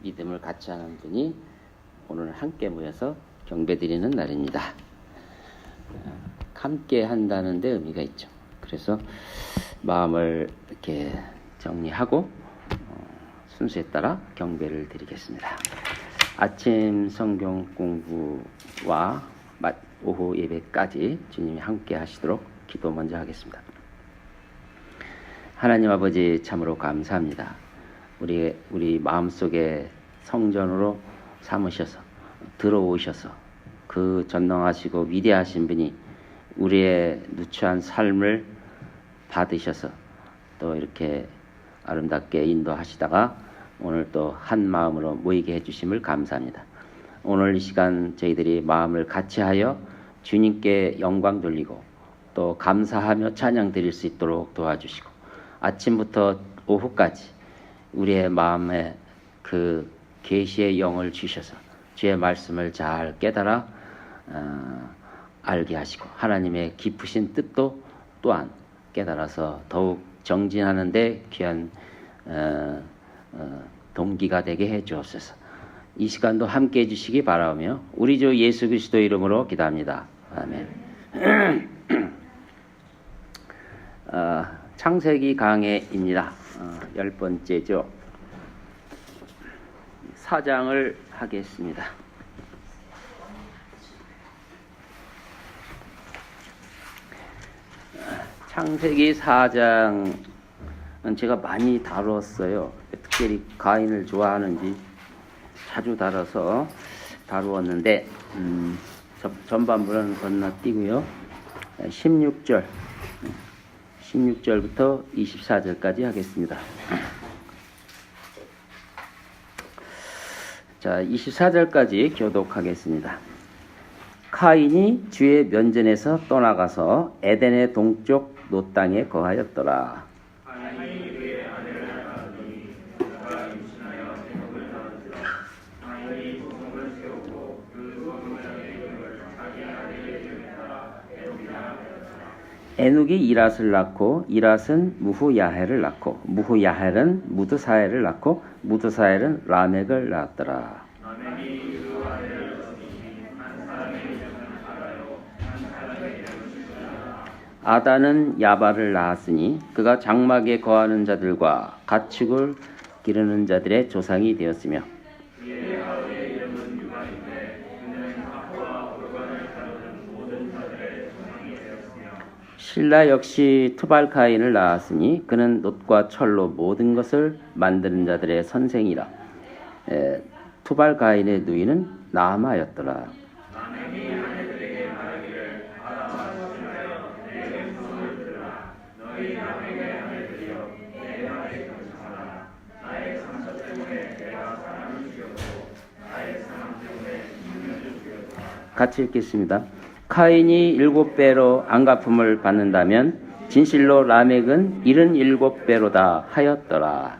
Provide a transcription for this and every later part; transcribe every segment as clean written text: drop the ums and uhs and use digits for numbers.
믿음을 같이 하는 분이 오늘 함께 모여서 경배드리는 날입니다. 함께 한다는 데 의미가 있죠. 그래서 마음을 이렇게 정리하고 순서에 따라 경배를 드리겠습니다. 아침 성경 공부와 오후 예배까지 주님이 함께 하시도록 기도 먼저 하겠습니다. 하나님 아버지, 참으로 감사합니다. 우리 마음속에 성전으로 삼으셔서 들어오셔서 그 전능하시고 위대하신 분이 우리의 누추한 삶을 받으셔서 또 이렇게 아름답게 인도하시다가 오늘 또 한 마음으로 모이게 해주심을 감사합니다. 오늘 이 시간 저희들이 마음을 같이하여 주님께 영광 돌리고 또 감사하며 찬양 드릴 수 있도록 도와주시고 아침부터 오후까지 우리의 마음에 그 계시의 영을 주셔서 주의 말씀을 잘 깨달아 알게 하시고 하나님의 깊으신 뜻도 또한 깨달아서 더욱 정진하는 데 귀한 동기가 되게 해 주옵소서. 이 시간도 함께 해주시기 바라며 우리 주 예수 그리스도 이름으로 기도합니다. 아멘. 창세기 강해입니다. 10번째죠. 4장을 하겠습니다. 창세기 4장은 제가 많이 다뤘어요. 특별히 가인을 좋아하는지 자주 다루었는데 전반부는 건너뛰고요. 16절부터 24절까지 하겠습니다. 자, 24절까지 교독하겠습니다. 카인이 주의 면전에서 떠나가서 에덴의 동쪽 노 땅에 거하였더라. 에녹이 이랏을 낳고 이랏은 무후야헬을 낳고 무후야헬은 무드사엘을 낳고 무드사엘은 라멕을 낳았더라. 아다는 야발을 낳았으니 그가 장막에 거하는 자들과 가축을 기르는 자들의 조상이 되었으며 실라 역시 투발카인을 낳았으니 그는 놋과 철로 모든 것을 만드는 자들의 선생이라. 투발카인의 누이는 나아마였더라. 같이 읽겠습니다. 카인이 7배로 안갚음을 받는다면 진실로 라멕은 77배로다 하였더라.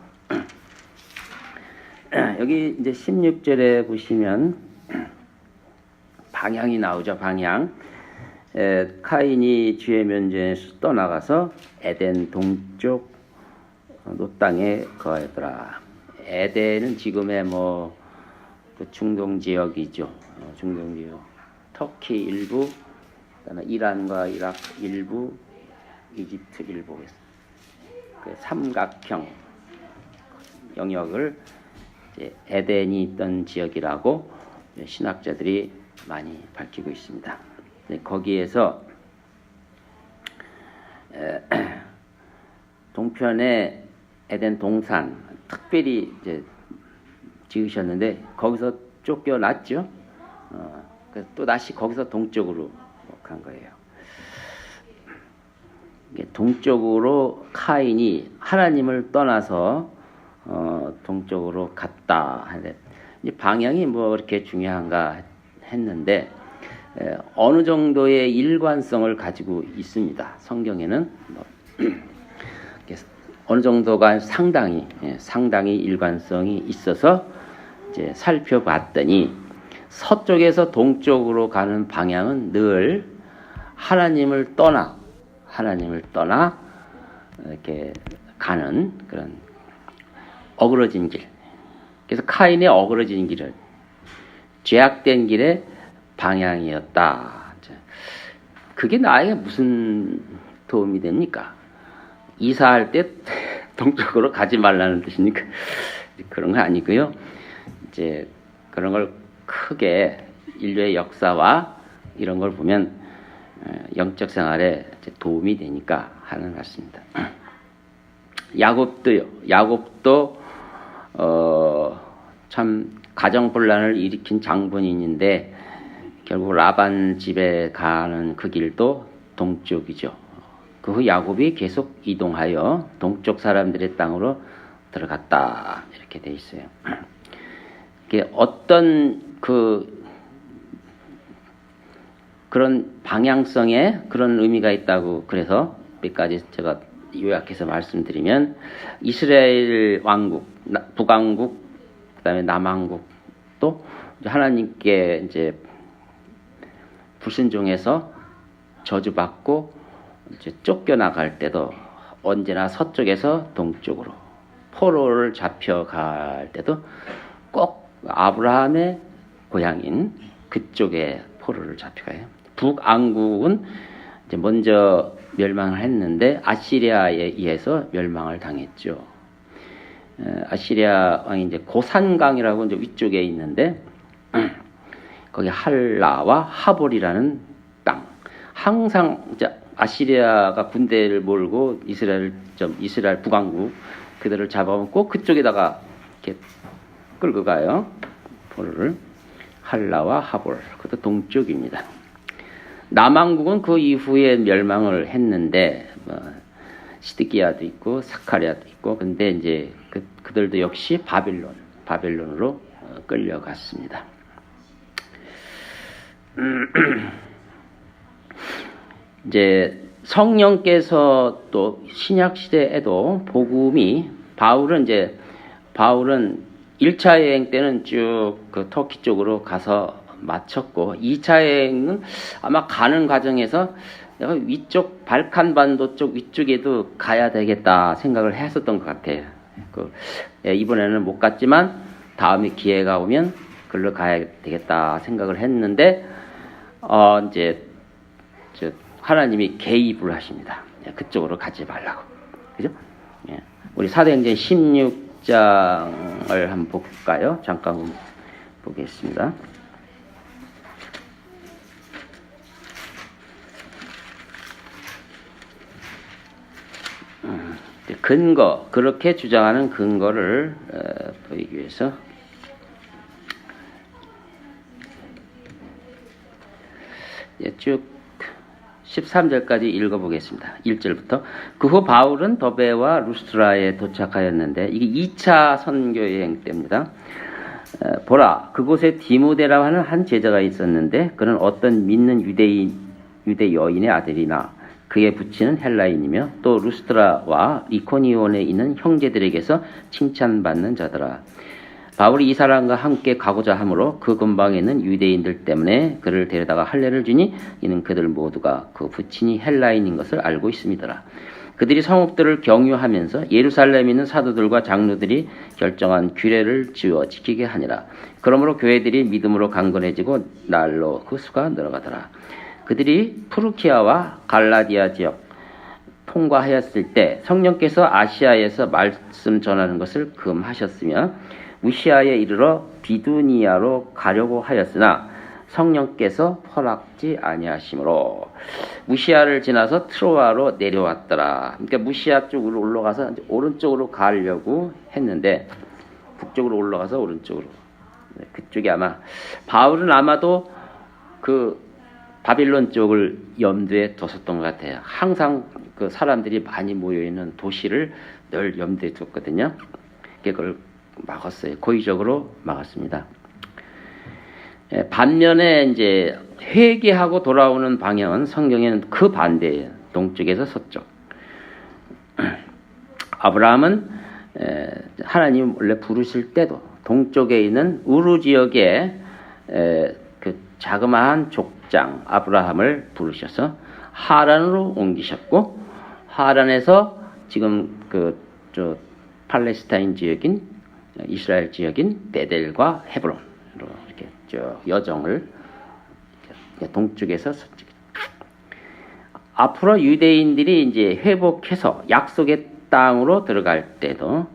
여기 이제 16절에 보시면 방향이 나오죠. 방향. 카인이 주의 면전에서 떠나가서 에덴 동쪽 노 땅에 거하였더라. 에덴은 지금의 그 중동 지역이죠. 중동 지역. 터키 일부, 이란과 이라크 일부, 이집트 일부, 그 삼각형 영역을 이제 에덴이 있던 지역이라고 신학자들이 많이 밝히고 있습니다. 거기에서 동편에 에덴 동산 특별히 이제 지으셨는데 거기서 쫓겨났죠. 또 다시 거기서 동쪽으로 간 거예요. 동쪽으로 카인이 하나님을 떠나서 동쪽으로 갔다. 이제 방향이 그렇게 중요한가 했는데 어느 정도의 일관성을 가지고 있습니다. 성경에는 어느 정도가 상당히 일관성이 있어서 이제 살펴봤더니 서쪽에서 동쪽으로 가는 방향은 늘 하나님을 떠나 이렇게 가는 그런 어그러진 길, 그래서 카인의 어그러진 길을 죄악된 길의 방향이었다. 그게 나에게 무슨 도움이 됩니까? 이사할 때 동쪽으로 가지 말라는 뜻이니까 그런 거 아니고요. 이제 그런 걸 크게 인류의 역사와 이런 걸 보면 영적 생활에 도움이 되니까 하는 것 같습니다. 야곱도요. 야곱도 참 가정 분란을 일으킨 장본인인데 결국 라반 집에 가는 그 길도 동쪽이죠. 그 후 야곱이 계속 이동하여 동쪽 사람들의 땅으로 들어갔다 이렇게 돼 있어요. 이게 어떤 그런 방향성에 그런 의미가 있다고 그래서 몇 가지 제가 요약해서 말씀드리면 이스라엘 왕국, 북왕국, 그다음에 남왕국도 하나님께 이제 불순종해서 저주받고 이제 쫓겨나갈 때도 언제나 서쪽에서 동쪽으로 포로를 잡혀갈 때도 꼭 아브라함의 고향인 그쪽에 포로를 잡혀가요. 북왕국은 이제 먼저 멸망을 했는데 아시리아에 의해서 멸망을 당했죠. 아시리아 왕이 이제 고산강이라고 이제 위쪽에 있는데 거기 할라와 하볼이라는 땅. 항상 이제 아시리아가 군대를 몰고 이스라엘 북왕국 그들을 잡아오면 꼭 그쪽에다가 이렇게 끌고 가요. 포로를. 할라와 하볼. 그것도 동쪽입니다. 남왕국은 그 이후에 멸망을 했는데 시드기야도 있고 사카리아도 있고 근데 이제 그들도 역시 바빌론으로 끌려갔습니다. 이제 성령께서 또 신약 시대에도 바울은 1차 여행 때는 쭉 그 터키 쪽으로 가서 마쳤고 2차 여행은 아마 가는 과정에서 내가 위쪽 발칸반도 쪽 위쪽에도 가야 되겠다 생각을 했었던 것 같아요. 이번에는 못 갔지만 다음에 기회가 오면 글로 가야 되겠다 생각을 했는데 이제 하나님이 개입을 하십니다. 그쪽으로 가지 말라고. 그죠? 우리 사도행전 16장을 한번 볼까요? 잠깐 보겠습니다. 그렇게 주장하는 근거를 보이기 위해서 쭉 13절까지 읽어보겠습니다. 1절부터. 그 후 바울은 더베와 루스트라에 도착하였는데 이게 2차 선교 여행 때입니다. 보라, 그곳에 디모데라고 하는 한 제자가 있었는데 그는 어떤 믿는 유대 여인의 아들이나 그의 부친은 헬라인이며 또 루스트라와 이코니온에 있는 형제들에게서 칭찬받는 자더라. 바울이 이 사람과 함께 가고자 하므로 그 근방에 있는 유대인들 때문에 그를 데려다가 할례를 주니 이는 그들 모두가 그 부친이 헬라인인 것을 알고 있음이더라. 그들이 성읍들을 경유하면서 예루살렘에 있는 사도들과 장로들이 결정한 규례를 지어 지키게 하니라. 그러므로 교회들이 믿음으로 강건해지고 날로 그 수가 늘어가더라. 그들이 프루키아와 갈라디아 지역 통과하였을 때 성령께서 아시아에서 말씀 전하는 것을 금하셨으며 무시아에 이르러 비두니아로 가려고 하였으나 성령께서 허락지 아니하심으로 무시아를 지나서 트로아로 내려왔더라. 그러니까 무시아 쪽으로 올라가서 오른쪽으로 가려고 했는데 북쪽으로 올라가서 오른쪽으로. 그쪽이 아마 바울은 아마도 그 바빌론 쪽을 염두에 뒀었던 것 같아요. 항상 그 사람들이 많이 모여 있는 도시를 늘 염두에 뒀거든요. 그걸 막았어요. 고의적으로 막았습니다. 반면에 이제 회개하고 돌아오는 방향은 성경에는 그 반대예요. 동쪽에서 서쪽. 아브라함은 하나님 원래 부르실 때도 동쪽에 있는 우루 지역에 그 자그마한 족장 아브라함을 부르셔서 하란으로 옮기셨고 하란에서 지금 팔레스타인 지역인 이스라엘 지역인 베델과 헤브론으로 이렇게 쭉 여정을 동쪽에서 서쪽. 앞으로 유대인들이 이제 회복해서 약속의 땅으로 들어갈 때도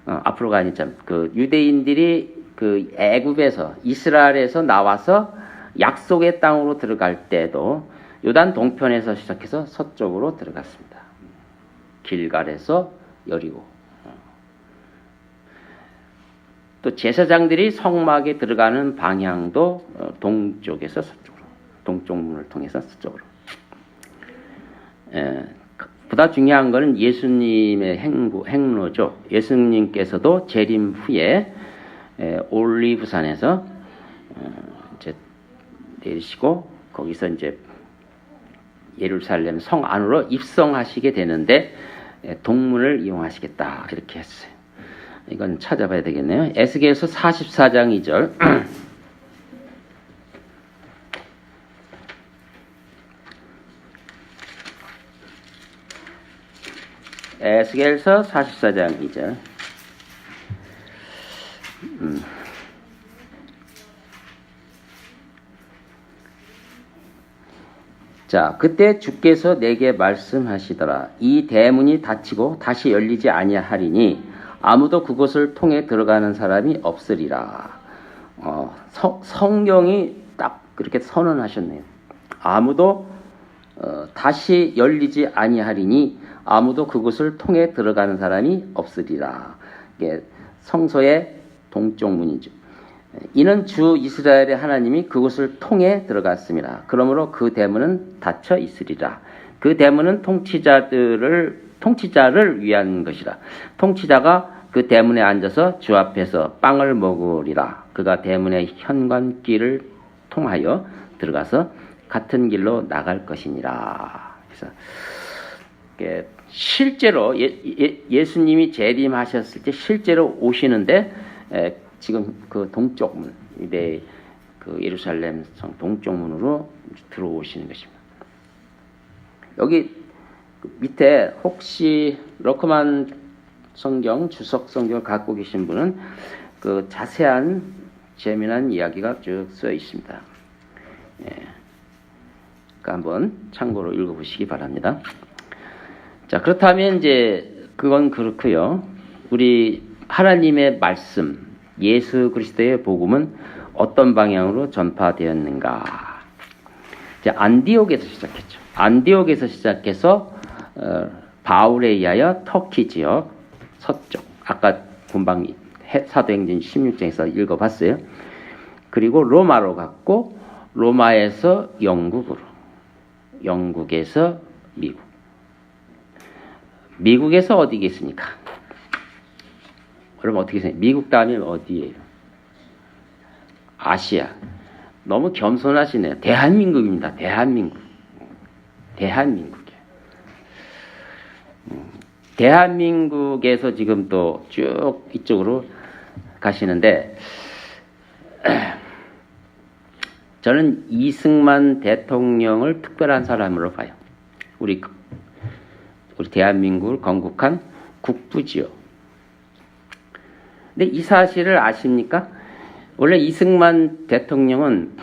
앞으로가 아니죠. 그 유대인들이 그 애굽에서 이스라엘에서 나와서 약속의 땅으로 들어갈 때도 요단 동편에서 시작해서 서쪽으로 들어갔습니다. 길갈에서 여리고. 또 제사장들이 성막에 들어가는 방향도 동쪽에서 서쪽으로, 동쪽 문을 통해서 서쪽으로. 보다 중요한 것은 예수님의 행로죠. 예수님께서도 재림 후에 올리브산에서 이제 내리시고 거기서 이제 예루살렘 성 안으로 입성하시게 되는데 동문을 이용하시겠다 이렇게 했어요. 이건 찾아봐야 되겠네요. 에스겔서 44장 2절. 에스겔서 44장 2절. 자, 그때 주께서 내게 말씀하시더라. 이 대문이 닫히고 다시 열리지 아니하리니 아무도 그곳을 통해 들어가는 사람이 없으리라. 성경이 딱 그렇게 선언하셨네요. 아무도 다시 열리지 아니하리니 아무도 그곳을 통해 들어가는 사람이 없으리라. 이게 성소의 동쪽 문이죠. 이는 주 이스라엘의 하나님이 그곳을 통해 들어갔습니다. 그러므로 그 대문은 닫혀 있으리라. 그 대문은 통치자를 위한 것이라. 통치자가 그 대문에 앉아서 주 앞에서 빵을 먹으리라. 그가 대문의 현관길을 통하여 들어가서 같은 길로 나갈 것이니라. 그래서 실제로 예수님이 재림하셨을 때 실제로 오시는데 지금 그 동쪽 문, 그 예루살렘 성 동쪽 문으로 들어오시는 것입니다. 여기 밑에 혹시 러크만 성경, 주석 성경을 갖고 계신 분은 그 자세한 재미난 이야기가 쭉 써 있습니다. 그러니까 한번 참고로 읽어보시기 바랍니다. 자, 그렇다면 이제 그건 그렇고요. 우리 하나님의 말씀, 예수 그리스도의 복음은 어떤 방향으로 전파되었는가? 이제 안디옥에서 시작했죠. 안디옥에서 시작해서 바울에 의하여 터키 지역 서쪽, 아까 금방 사도행전 16장에서 읽어봤어요. 그리고 로마로 갔고 로마에서 영국으로, 영국에서 미국, 미국에서 어디겠습니까? 그럼 어떻게 생각해요? 미국 다음에 어디예요? 아시아. 너무 겸손하시네요. 대한민국입니다. 대한민국. 대한민국이에요. 대한민국에서 지금 또 쭉 이쪽으로 가시는데 저는 이승만 대통령을 특별한 사람으로 봐요. 우리 대한민국을 건국한 국부지요. 근데 이 사실을 아십니까? 원래 이승만 대통령은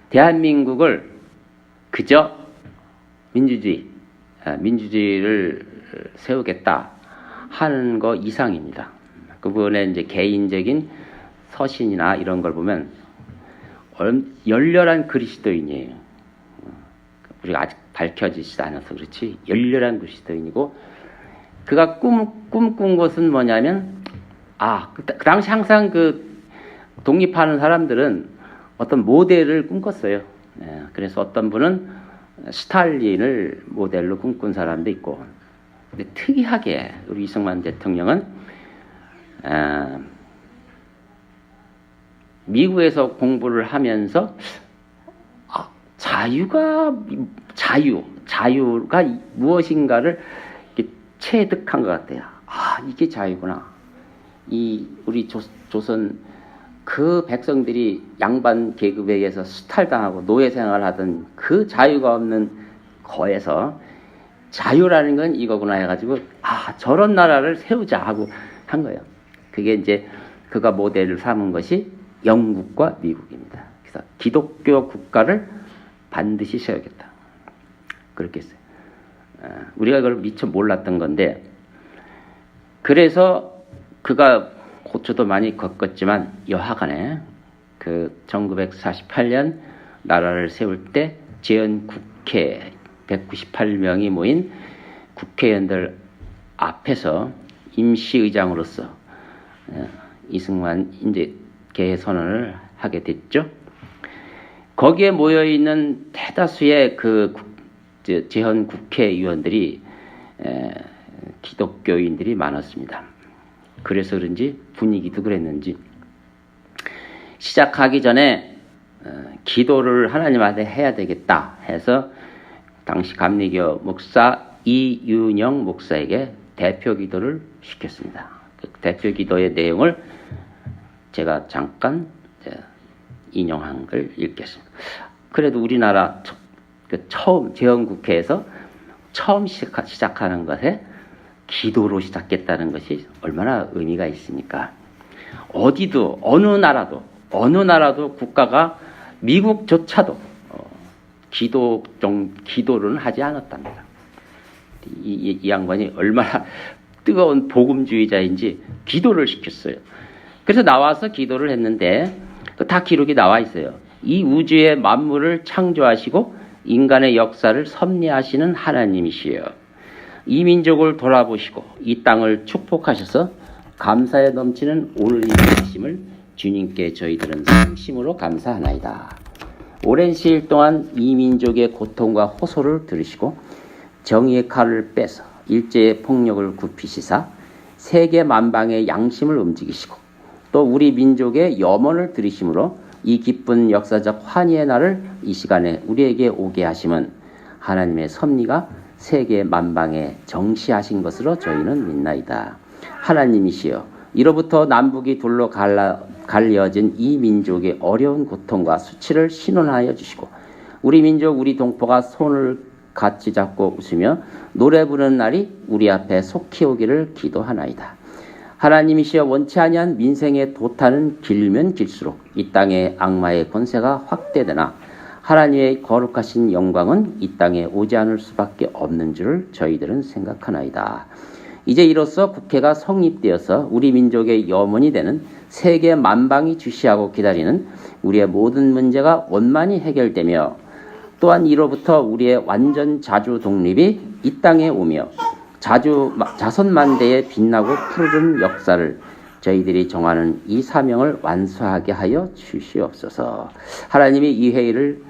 대한민국을 그저 민주주의를 세우겠다 하는 거 이상입니다. 그분의 이제 개인적인 서신이나 이런 걸 보면 열렬한 그리스도인이에요. 우리가 아직 밝혀지지 않아서 그렇지 열렬한 그리스도인이고 그가 꿈꾼 것은 뭐냐면 그 당시 항상 그 독립하는 사람들은 어떤 모델을 꿈꿨어요. 그래서 어떤 분은 스탈린을 모델로 꿈꾼 사람도 있고 근데 특이하게 우리 이승만 대통령은 미국에서 공부를 하면서 자유가 무엇인가를 체득한 것 같아요. 이게 자유구나. 우리 조선 그 백성들이 양반 계급에 의해서 수탈당하고 노예 생활하던 그 자유가 없는 거에서 자유라는 건 이거구나 해가지고 아, 저런 나라를 세우자 하고 한 거예요. 그게 이제 그가 모델을 삼은 것이 영국과 미국입니다. 그래서 기독교 국가를 반드시 세우겠다. 그렇게 했어요. 우리가 그걸 미처 몰랐던 건데, 그래서 그가 고초도 많이 겪었지만 여하간에 그 1948년 나라를 세울 때 제헌국회 198명이 모인 국회의원들 앞에서 임시의장으로서 이승만 이제 개선언을 하게 됐죠. 거기에 모여 있는 대다수의 그 제헌 국회의원들이 기독교인들이 많았습니다. 그래서 그런지 분위기도 그랬는지 시작하기 전에 기도를 하나님한테 해야 되겠다 해서 당시 감리교 목사 이윤영 목사에게 대표 기도를 시켰습니다. 그 대표 기도의 내용을 제가 잠깐 인용한 걸 읽겠습니다. 그래도 우리나라 처음 제헌국회에서 처음 시작하는 것에 기도로 시작했다는 것이 얼마나 의미가 있습니까? 어디도 어느 나라도 국가가 미국조차도 기도는 하지 않았답니다. 이 양반이 얼마나 뜨거운 복음주의자인지 기도를 시켰어요. 그래서 나와서 기도를 했는데 다 기록이 나와 있어요. 이 우주의 만물을 창조하시고 인간의 역사를 섭리하시는 하나님이시여, 이 민족을 돌아보시고 이 땅을 축복하셔서 감사에 넘치는 오늘 이 말씀을 주님께 저희들은 상심으로 감사하나이다. 오랜 시일 동안 이 민족의 고통과 호소를 들으시고 정의의 칼을 빼서 일제의 폭력을 굽히시사 세계 만방의 양심을 움직이시고 또 우리 민족의 염원을 들으심으로 이 기쁜 역사적 환희의 날을 이 시간에 우리에게 오게 하심은 하나님의 섭리가 세계 만방에 정시하신 것으로 저희는 믿나이다. 하나님이시여, 이로부터 남북이 둘로 갈려진 이 민족의 어려운 고통과 수치를 신원하여 주시고 우리 민족 우리 동포가 손을 같이 잡고 웃으며 노래 부르는 날이 우리 앞에 속히 오기를 기도하나이다. 하나님이시여, 원치 아니한 민생의 도탄은 길면 길수록 이 땅의 악마의 권세가 확대되나 하나님의 거룩하신 영광은 이 땅에 오지 않을 수밖에 없는 줄을 저희들은 생각하나이다. 이제 이로써 국회가 성립되어서 우리 민족의 염원이 되는 세계 만방이 주시하고 기다리는 우리의 모든 문제가 원만히 해결되며 또한 이로부터 우리의 완전 자주 독립이 이 땅에 오며 자선만대의 빛나고 푸르른 역사를 저희들이 정하는 이 사명을 완수하게 하여 주시옵소서. 하나님이 이 회의를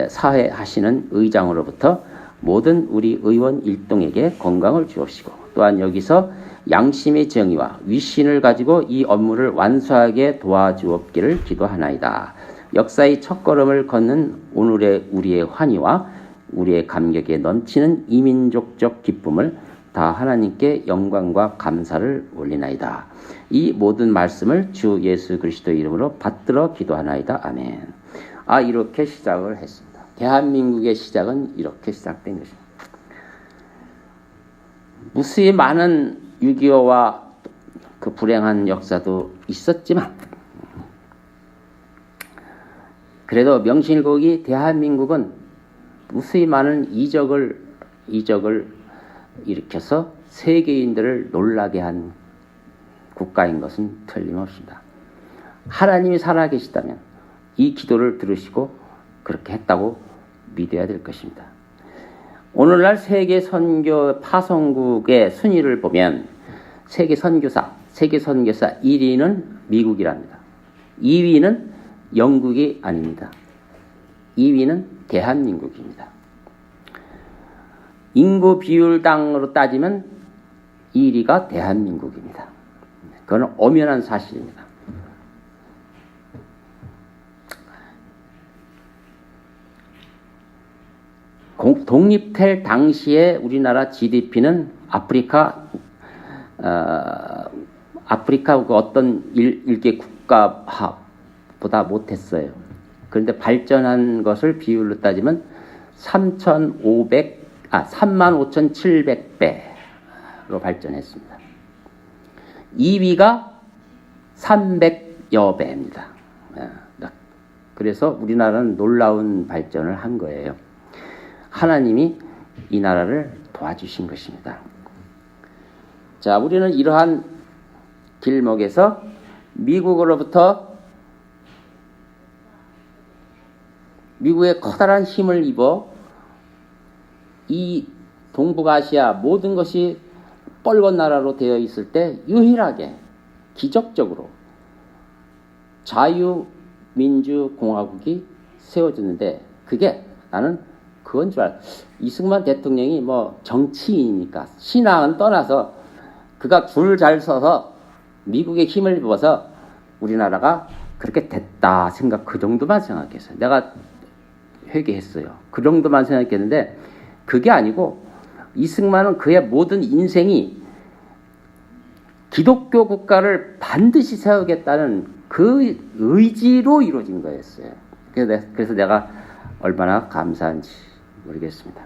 사회하시는 의장으로부터 모든 우리 의원 일동에게 건강을 주옵시고 또한 여기서 양심의 정의와 위신을 가지고 이 업무를 완수하게 도와주옵기를 기도하나이다. 역사의 첫걸음을 걷는 오늘의 우리의 환희와 우리의 감격에 넘치는 이민족적 기쁨을 다 하나님께 영광과 감사를 올리나이다. 이 모든 말씀을 주 예수 그리스도의 이름으로 받들어 기도하나이다. 아멘. 이렇게 시작을 했습니다. 대한민국의 시작은 이렇게 시작된 것입니다. 무수히 많은 6.25와 그 불행한 역사도 있었지만 그래도 명실공히 대한민국은 무수히 많은 이적을 일으켜서 세계인들을 놀라게 한 국가인 것은 틀림없습니다. 하나님이 살아계시다면 이 기도를 들으시고 그렇게 했다고 믿어야 될 것입니다. 오늘날 세계 선교 파송국의 순위를 보면 세계 선교사 1위는 미국이랍니다. 2위는 영국이 아닙니다. 2위는 대한민국입니다. 인구 비율당으로 따지면 1위가 대한민국입니다. 그건 엄연한 사실입니다. 독립될 당시에 우리나라 GDP는 아프리카 그 어떤 일개 국가보다 못했어요. 그런데 발전한 것을 비율로 따지면 35,700배 나라로 발전했습니다. 2위가 300여 배입니다. 그래서 우리나라는 놀라운 발전을 한 거예요. 하나님이 이 나라를 도와주신 것입니다. 자, 우리는 이러한 길목에서 미국으로부터 미국의 커다란 힘을 입어 이 동북아시아 모든 것이 뻘건 나라로 되어 있을 때 유일하게 기적적으로 자유민주공화국이 세워졌는데, 그게 나는 그건 줄 알아. 이승만 대통령이 뭐 정치인이니까 신앙은 떠나서 그가 줄 잘 서서 미국의 힘을 입어서 우리나라가 그렇게 됐다 생각, 그 정도만 생각했어요. 내가 회개했어요. 그 정도만 생각했는데 그게 아니고, 이승만은 그의 모든 인생이 기독교 국가를 반드시 세우겠다는 그 의지로 이루어진 거였어요. 그래서 내가 얼마나 감사한지 모르겠습니다.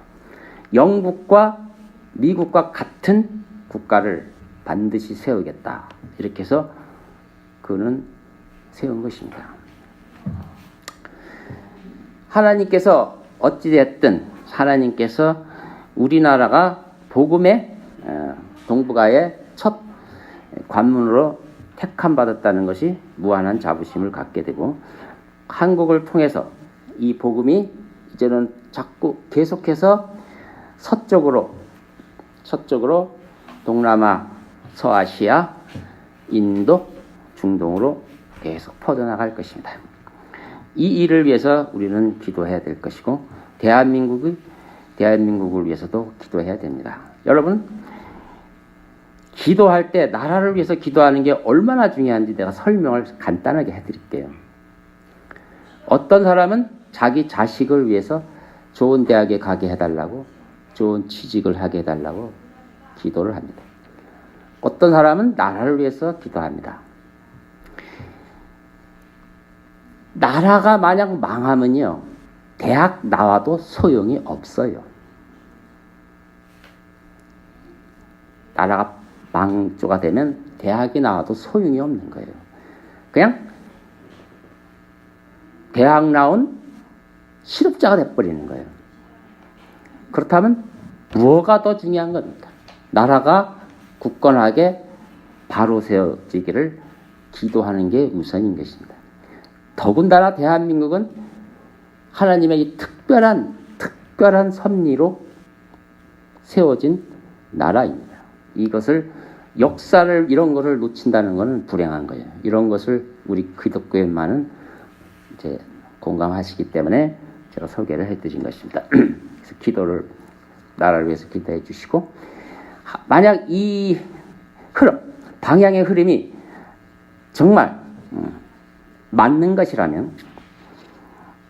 영국과 미국과 같은 국가를 반드시 세우겠다, 이렇게 해서 그는 세운 것입니다. 하나님께서 어찌됐든 하나님께서 우리나라가 복음의 동북아의 첫 관문으로 택함받았다는 것이 무한한 자부심을 갖게 되고, 한국을 통해서 이 복음이 이제는 자꾸 계속해서 서쪽으로 동남아, 서아시아, 인도, 중동으로 계속 퍼져나갈 것입니다. 이 일을 위해서 우리는 기도해야 될 것이고, 대한민국을 위해서도 기도해야 됩니다. 여러분, 기도할 때 나라를 위해서 기도하는 게 얼마나 중요한지 내가 설명을 간단하게 해드릴게요. 어떤 사람은 자기 자식을 위해서 좋은 대학에 가게 해달라고, 좋은 취직을 하게 해달라고 기도를 합니다. 어떤 사람은 나라를 위해서 기도합니다. 나라가 만약 망하면요, 대학 나와도 소용이 없어요. 나라가 망조가 되면 대학이 나와도 소용이 없는 거예요. 그냥 대학 나온 실업자가 돼버리는 거예요. 그렇다면 무엇가 더 중요한 겁니까? 나라가 굳건하게 바로 세워지기를 기도하는 게 우선인 것입니다. 더군다나 대한민국은 하나님의 이 특별한 섭리로 세워진 나라입니다. 이것을, 역사를, 이런 것을 놓친다는 것은 불행한 거예요. 이런 것을 우리 기독교인만은 이제 공감하시기 때문에 제가 소개를 해드린 것입니다. 그래서 나라를 위해서 기도해 주시고, 만약 이 방향의 흐름이 정말 맞는 것이라면,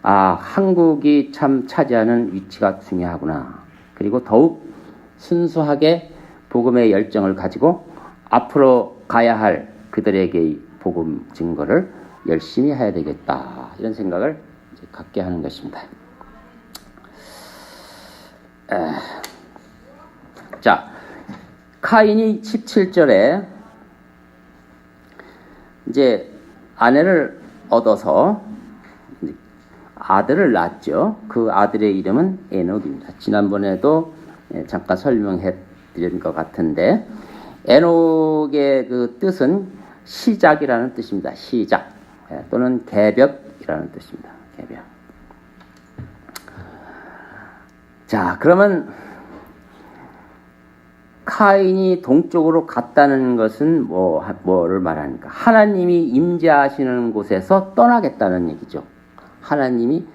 한국이 참 차지하는 위치가 중요하구나. 그리고 더욱 순수하게 복음의 열정을 가지고 앞으로 가야 할 그들에게의 복음 증거를 열심히 해야 되겠다, 이런 생각을 이제 갖게 하는 것입니다. 자, 카인이 17절에 이제 아내를 얻어서 아들을 낳았죠. 그 아들의 이름은 에녹입니다. 지난번에도 잠깐 설명해 드린 것 같은데, 에녹의 그 뜻은 시작이라는 뜻입니다. 시작, 또는 개벽이라는 뜻입니다. 개벽. 자, 그러면 카인이 동쪽으로 갔다는 것은 뭐를 말하니까, 하나님이 임재하시는 곳에서 떠나겠다는 얘기죠. 하나님이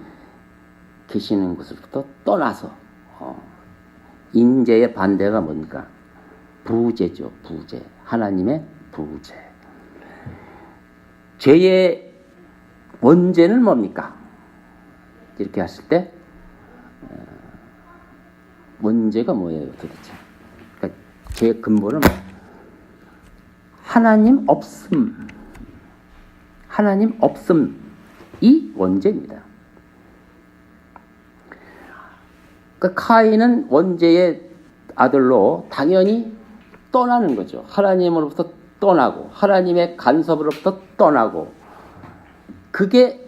계시는 곳으로부터 떠나서, 인재의 반대가 뭡니까? 부재죠. 부재. 하나님의 부재. 죄의 원죄는 뭡니까? 이렇게 했을 때 원죄가 뭐예요, 도대체? 그러니까 죄의 근본은 하나님 없음. 하나님 없음이 원죄입니다. 그러니까 카인은 원죄의 아들로 당연히 떠나는 거죠. 하나님으로부터 떠나고 하나님의 간섭으로부터 떠나고, 그게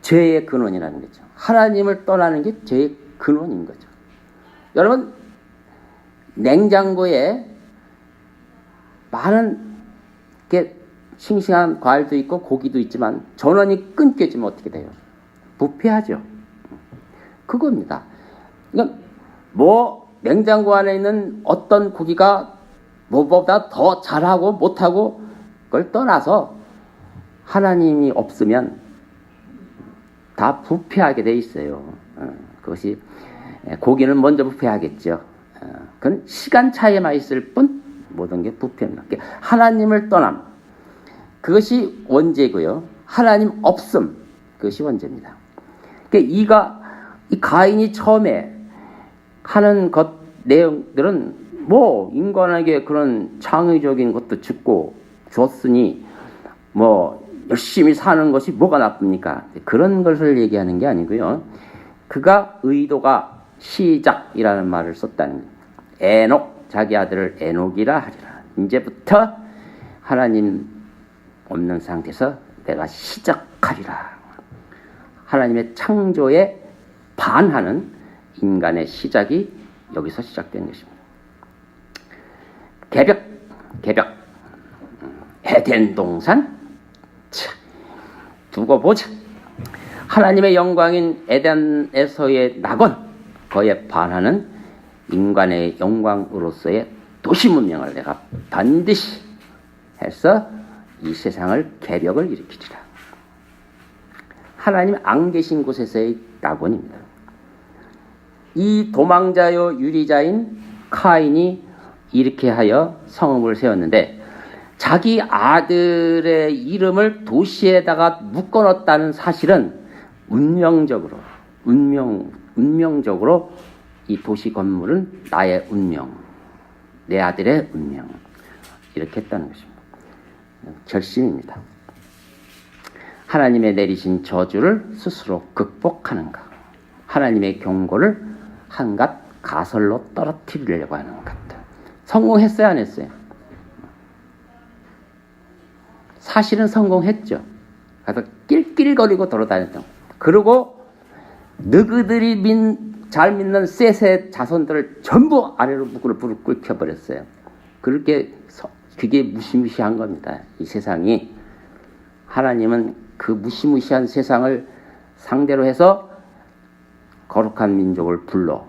죄의 근원이라는 거죠. 하나님을 떠나는 게 죄의 근원인 거죠. 여러분, 냉장고에 많은 게 싱싱한 과일도 있고 고기도 있지만 전원이 끊겨지면 어떻게 돼요? 부패하죠. 그겁니다. 그러니까 뭐 냉장고 안에 있는 어떤 고기가 뭐보다 더 잘하고 못하고 그걸 떠나서 하나님이 없으면 다 부패하게 돼 있어요. 그것이 고기는 먼저 부패하겠죠. 그건 시간 차이만 있을 뿐 모든 게 부패입니다. 하나님을 떠남, 그것이 원죄고요. 하나님 없음, 그것이 원죄입니다. 그러니까 이 가인이 처음에 하는 것 내용들은 뭐 인간에게 그런 창의적인 것도 주고 줬으니 뭐 열심히 사는 것이 뭐가 나쁩니까? 그런 것을 얘기하는 게 아니고요. 그가 의도가 시작이라는 말을 썼다는 거예요. 에녹, 자기 아들을 에녹이라 하리라. 이제부터 하나님 없는 상태에서 내가 시작하리라. 하나님의 창조에 반하는 인간의 시작이 여기서 시작된 것입니다. 개벽, 에덴 동산, 두고 보자. 하나님의 영광인 에덴에서의 낙원, 거기에 반하는 인간의 영광으로서의 도시 문명을 내가 반드시 해서 이 세상을 개벽을 일으키리라. 하나님 안 계신 곳에서의 낙원입니다. 이 도망자요 유리자인 카인이 이렇게 하여 성읍을 세웠는데, 자기 아들의 이름을 도시에다가 묶어놨다는 사실은 운명적으로 이 도시 건물은 나의 운명, 내 아들의 운명, 이렇게 했다는 것입니다. 결심입니다. 하나님의 내리신 저주를 스스로 극복하는가, 하나님의 경고를 한갓 가설로 떨어뜨리려고 하는 것. 성공했어요, 안 했어요? 사실은 성공했죠. 가서 낄낄거리고 돌아다녔던. 그리고 너희들이 잘 믿는 셋의 자손들을 전부 아래로 무릎 꿇혀버렸어요. 그게 무시무시한 겁니다. 이 세상이. 하나님은 그 무시무시한 세상을 상대로 해서 거룩한 민족을 불러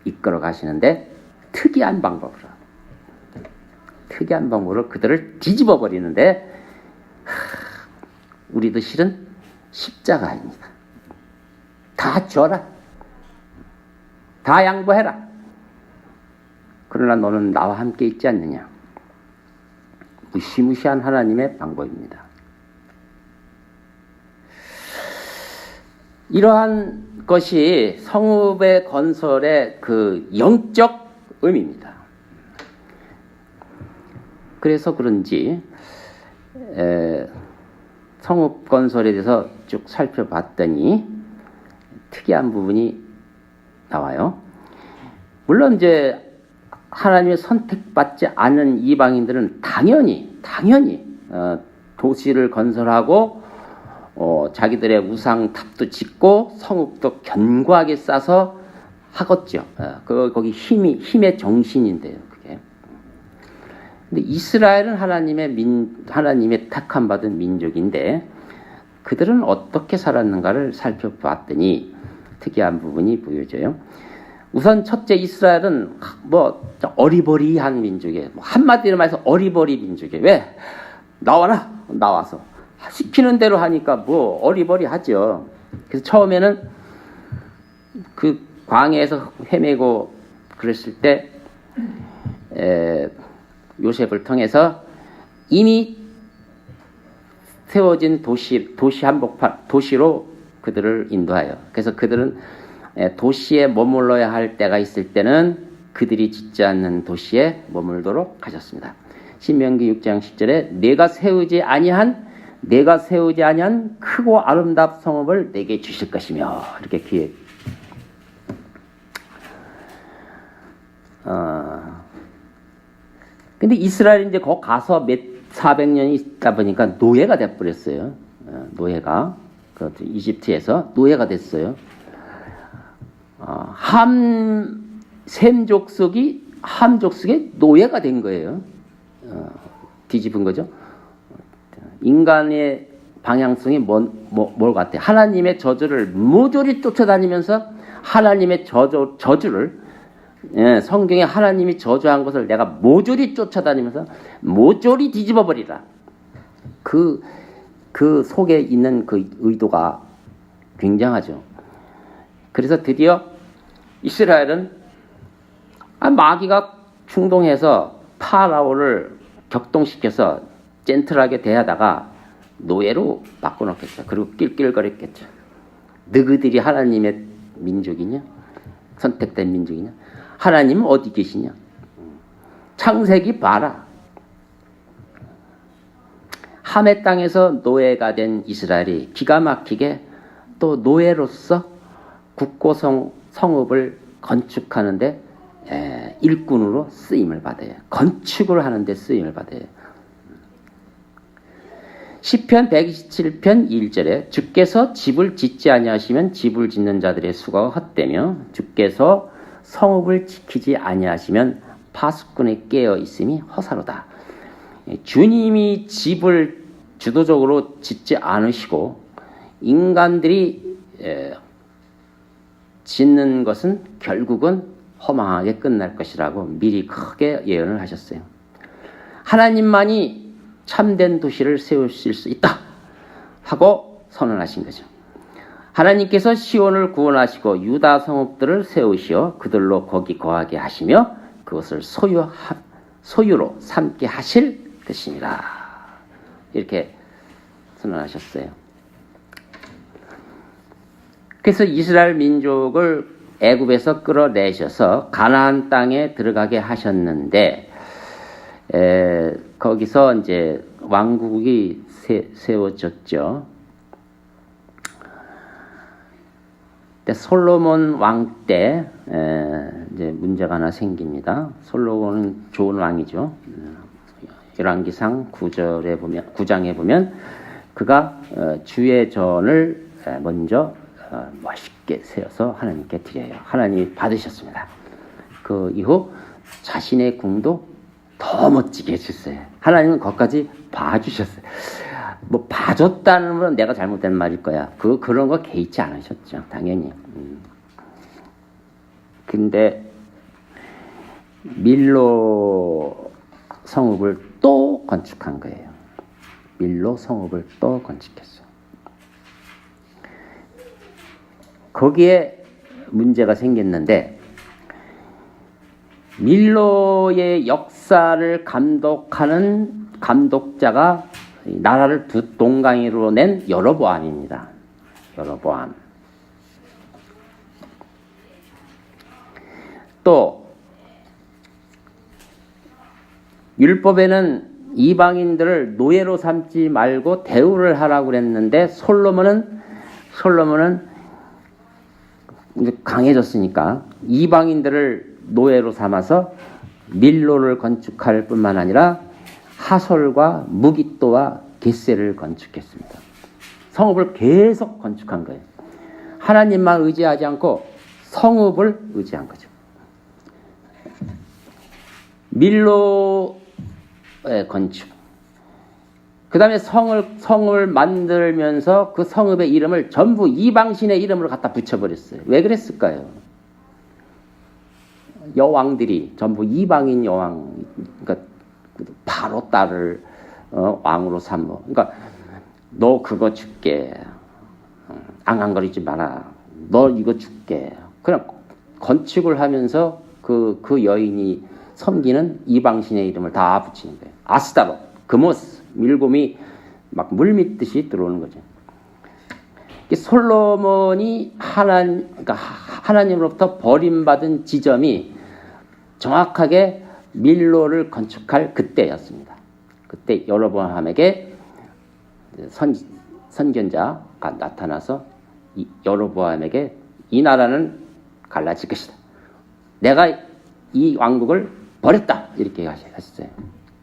이끌어 가시는데, 특이한 방법으로 그들을 뒤집어 버리는데, 우리도 실은 십자가입니다. 다 줘라, 다 양보해라. 그러나 너는 나와 함께 있지 않느냐. 무시무시한 하나님의 방법입니다. 이러한 것이 성읍의 건설의 그 영적 의미입니다. 그래서 그런지 성읍 건설에 대해서 쭉 살펴봤더니 특이한 부분이 나와요. 물론 이제 하나님의 선택받지 않은 이방인들은 당연히 도시를 건설하고 자기들의 우상탑도 짓고 성읍도 견고하게 쌓아서 하겠죠. 거기 힘의 정신인데요, 그게. 근데 이스라엘은 하나님의 택함 받은 민족인데, 그들은 어떻게 살았는가를 살펴봤더니 특이한 부분이 보여져요. 우선 첫째, 이스라엘은 뭐 어리버리한 민족이에요. 한마디로 말해서 어리버리 민족이에요. 왜? 나와서 시키는 대로 하니까 뭐 어리버리하죠. 그래서 처음에는 그 광야에서 헤매고 그랬을 때 요셉을 통해서 이미 세워진 도시로 그들을 인도하여, 그래서 그들은 도시에 머물러야 할 때가 있을 때는 그들이 짓지 않는 도시에 머물도록 하셨습니다. 신명기 6장 10절에 내가 세우지 아니한 크고 아름답 성읍을 내게 주실 것이며, 이렇게 기획. 근데 이스라엘이 이제 거기 가서 400년이 있다 보니까 노예가 돼버렸어요. 노예가. 이집트에서 노예가 됐어요. 셈 족속의 노예가 된 거예요. 뒤집은 거죠. 인간의 방향성이 뭘 같아? 하나님의 저주를 모조리 쫓아다니면서 하나님의 저주를 성경에 하나님이 저주한 것을 내가 모조리 쫓아다니면서 모조리 뒤집어 버리라. 그 속에 있는 그 의도가 굉장하죠. 그래서 드디어 이스라엘은 마귀가 충동해서 파라오를 격동시켜서 젠틀하게 대하다가 노예로 바꿔놓겠죠. 그리고 낄낄거렸겠죠. 너희들이 하나님의 민족이냐? 선택된 민족이냐? 하나님은 어디 계시냐? 창세기 봐라. 함의 땅에서 노예가 된 이스라엘이 기가 막히게 또 노예로서 굳고 성읍을 건축하는데 일꾼으로 쓰임을 받아요. 건축을 하는데 쓰임을 받아요. 시편 127편 1절에 주께서 집을 짓지 아니하시면 집을 짓는 자들의 수고가 헛되며 주께서 성읍을 지키지 아니하시면 파수꾼의 깨어 있음이 허사로다. 주님이 집을 주도적으로 짓지 않으시고 인간들이 짓는 것은 결국은 허망하게 끝날 것이라고 미리 크게 예언을 하셨어요. 하나님만이 참된 도시를 세우실 수 있다 하고 선언하신 거죠. 하나님께서 시온을 구원하시고 유다 성읍들을 세우시어 그들로 거기 거하게 하시며 그것을 소유로 삼게 하실 것입니다. 이렇게 선언하셨어요. 그래서 이스라엘 민족을 애굽에서 끌어내셔서 가나안 땅에 들어가게 하셨는데 거기서 이제 왕국이 세워졌죠. 솔로몬 왕 때 이제 문제가 하나 생깁니다. 솔로몬은 좋은 왕이죠. 열왕기상 9장에 보면 그가 주의 전을 먼저 멋있게 세워서 하나님께 드려요. 하나님이 받으셨습니다. 그 이후 자신의 궁도 더 멋지게 해주셨어요. 하나님은 거기까지 봐주셨어요. 뭐 봐줬다는 건 내가 잘못된 말일 거야. 그런 거 개의치 않으셨죠. 당연히. 근데 밀로 성읍을 또 건축한 거예요. 밀로 성읍을 또 건축했어요. 거기에 문제가 생겼는데 밀로의 역사를 감독하는 감독자가 나라를 두 동강이로 낸 여로보암입니다. 여로보암. 또 율법에는 이방인들을 노예로 삼지 말고 대우를 하라고 그랬는데 솔로몬은 이제 강해졌으니까 이방인들을 노예로 삼아서 밀로를 건축할 뿐만 아니라 하솔과 무깃도와 겟세를 건축했습니다. 성읍을 계속 건축한 거예요. 하나님만 의지하지 않고 성읍을 의지한 거죠. 밀로의 건축. 그 다음에 성을 만들면서 그 성읍의 이름을 전부 이방신의 이름으로 갖다 붙여버렸어요. 왜 그랬을까요? 여왕들이 전부 이방인 여왕, 그러니까 바로 딸을 왕으로 삼어. 그러니까 너 그거 줄게. 앙앙거리지 마라. 너 이거 줄게. 그냥 건축을 하면서 그 여인이 섬기는 이방신의 이름을 다 붙이는 거예요. 아스타롯, 그모스, 밀곰이 막 물밀듯이 들어오는 거죠. 솔로몬이 그러니까 하나님으로부터 버림받은 지점이 정확하게 밀로를 건축할 그때였습니다. 그때 여로보암에게 선견자가 나타나서 여로보암에게 이 나라는 갈라질 것이다. 내가 이 왕국을 버렸다 이렇게 하셨어요.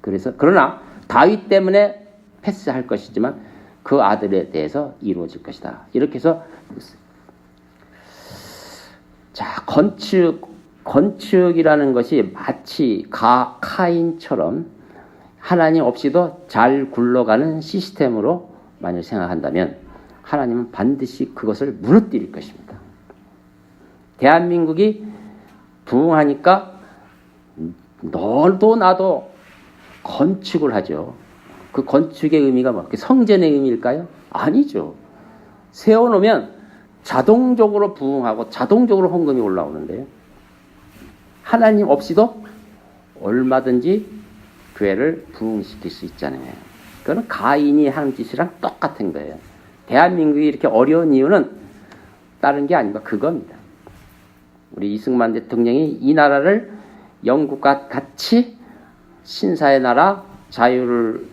그래서 그러나 다윗 때문에 패스할 것이지만 그 아들에 대해서 이루어질 것이다. 이렇게 해서 자, 건축이라는 것이 마치 카인처럼 하나님 없이도 잘 굴러가는 시스템으로 만약 생각한다면 하나님은 반드시 그것을 무너뜨릴 것입니다. 대한민국이 부흥하니까 너도 나도 건축을 하죠. 그 건축의 의미가 뭐 성전의 의미일까요? 아니죠. 세워놓으면 자동적으로 부흥하고 자동적으로 헌금이 올라오는데요. 하나님 없이도 얼마든지 교회를 부흥시킬 수 있잖아요. 그건 가인이 하는 짓이랑 똑같은 거예요. 대한민국이 이렇게 어려운 이유는 다른 게 아닌가 그겁니다. 우리 이승만 대통령이 이 나라를 영국과 같이 신사의 나라, 자유를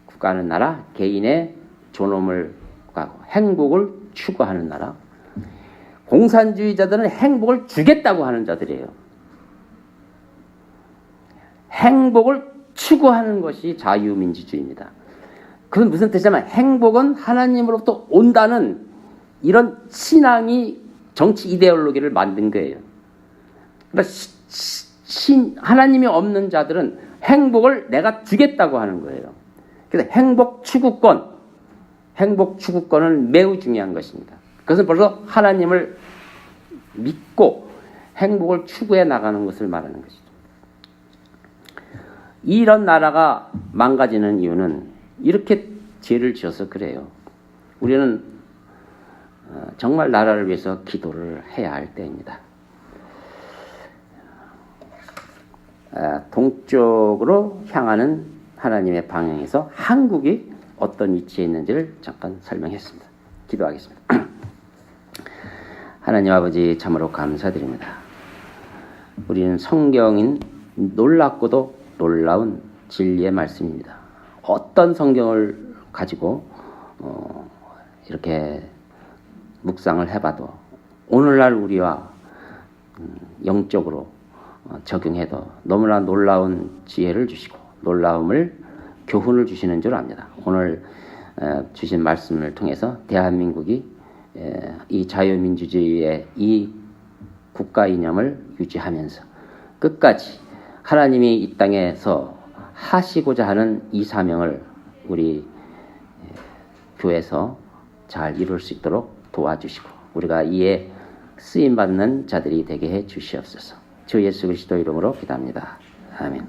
구가하는 나라, 개인의 존엄을 구하고 행복을 추구하는 나라. 공산주의자들은 행복을 주겠다고 하는 자들이에요. 행복을 추구하는 것이 자유민주주의입니다. 그건 무슨 뜻이냐면 행복은 하나님으로부터 온다는 이런 신앙이 정치 이데올로기를 만든 거예요. 그러니까 하나님이 없는 자들은 행복을 내가 주겠다고 하는 거예요. 그래서 행복 추구권은 매우 중요한 것입니다. 그것은 벌써 하나님을 믿고 행복을 추구해 나가는 것을 말하는 것이죠. 이런 나라가 망가지는 이유는 이렇게 죄를 지어서 그래요. 우리는 정말 나라를 위해서 기도를 해야 할 때입니다. 동쪽으로 향하는 하나님의 방향에서 한국이 어떤 위치에 있는지를 잠깐 설명했습니다. 기도하겠습니다. 하나님 아버지 참으로 감사드립니다. 우리는 성경인 놀랍고도 놀라운 진리의 말씀입니다. 어떤 성경을 가지고 이렇게 묵상을 해봐도 오늘날 우리와 영적으로 적용해도 너무나 놀라운 지혜를 주시고 교훈을 주시는 줄 압니다. 오늘 주신 말씀을 통해서 대한민국이 이 자유민주주의의 이 국가 이념을 유지하면서 끝까지 하나님이 이 땅에서 하시고자 하는 이 사명을 우리 교회에서 잘 이룰 수 있도록 도와주시고 우리가 이에 쓰임받는 자들이 되게 해 주시옵소서. 주 예수 그리스도 이름으로 기도합니다. 아멘.